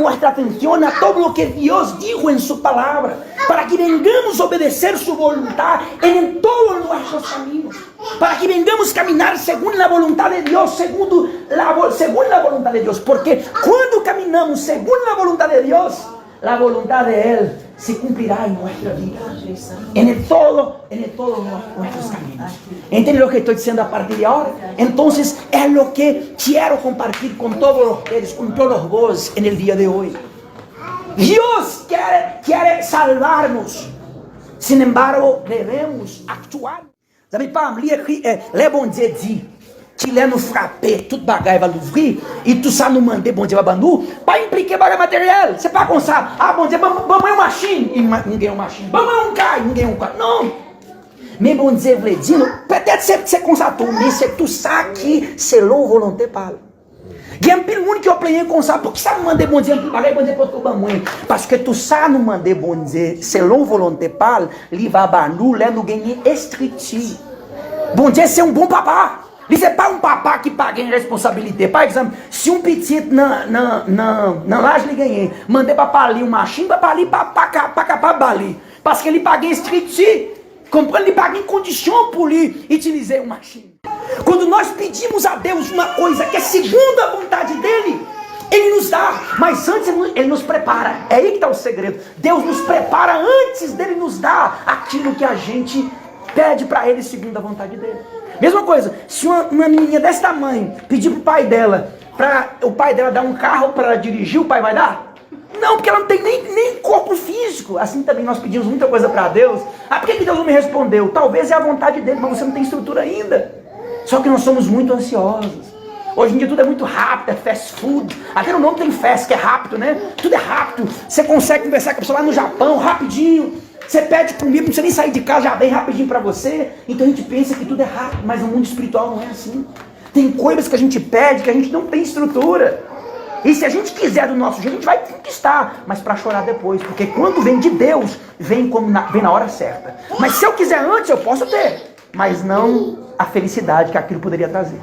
nuestra atención a todo lo que Dios dijo en su palabra, para que vengamos a obedecer su voluntad en todos nuestros caminos, para que vengamos a caminar según la voluntad de Dios, según la voluntad de Dios, porque cuando caminamos según la voluntad de Dios, la voluntad de Él se cumplirá en nuestra vida, en todo nuestros caminos. ¿Entienden lo que estoy diciendo a partir de ahora? Entonces es lo que quiero compartir con todos ustedes, con todos vos en el día de hoy. Dios quiere salvarnos, sin embargo debemos actuar. Sabe, Pam, le bon Dieu dit, tu l'es no frappé, tout bagay va l'ouvrir, et tout ça nous mande, bon Dieu va bandou, pas impliquer bagay matériel. C'est pas comme ça, ah bon Dieu, vamos uma machine, e ninguém uma machine, vamos um carro, ninguém um carro, non. Mais bon Dieu voulait dire, peut-être c'est comme ça tout, mais c'est tout ça qui, selon volonté parle. Il y a un peu de monde qui a plein comme ça, pour que ça nous mande bon Dieu, bagay bon Dieu pour tout moins, parce que tout ça nous mande bon Dieu, selon volonté parle, il va bandou, là nous gagner estriti. Bon Dieu, c'est un bon papa. Ele não é para um papá que paga em responsabilidade. Por exemplo, se um petit na laje ele ganhei, mandei para ali um machinho, para ali para bali. Parce que ele paga em estriti. Comprando, ele paga em condição por lhe utilizar um machinho. Quando nós pedimos a Deus uma coisa que é segundo a vontade dele, Ele nos dá, mas antes Ele nos prepara. É aí que está o segredo. Deus nos prepara antes dele nos dar aquilo que a gente pede para Ele segundo a vontade dele. Mesma coisa, se uma menininha desse tamanho pedir pro pai dela, para o pai dela dar um carro para ela dirigir, o pai vai dar? Não, porque ela não tem nem corpo físico. Assim também nós pedimos muita coisa para Deus. Ah, por que Deus não me respondeu? Talvez é a vontade dele, mas você não tem estrutura ainda. Só que nós somos muito ansiosos. Hoje em dia tudo é muito rápido, é fast food. Até no nome tem fast, que é rápido, né? Tudo é rápido. Você consegue conversar com a pessoa lá no Japão, rapidinho. Você pede comida, não precisa nem sair de casa, já vem rapidinho para você. Então a gente pensa que tudo é rápido, mas no mundo espiritual não é assim. Tem coisas que a gente pede que a gente não tem estrutura. E se a gente quiser do nosso jeito, a gente vai conquistar, mas para chorar depois. Porque quando vem de Deus, vem na hora certa. Mas se eu quiser antes, eu posso ter. Mas não a felicidade que aquilo poderia trazer.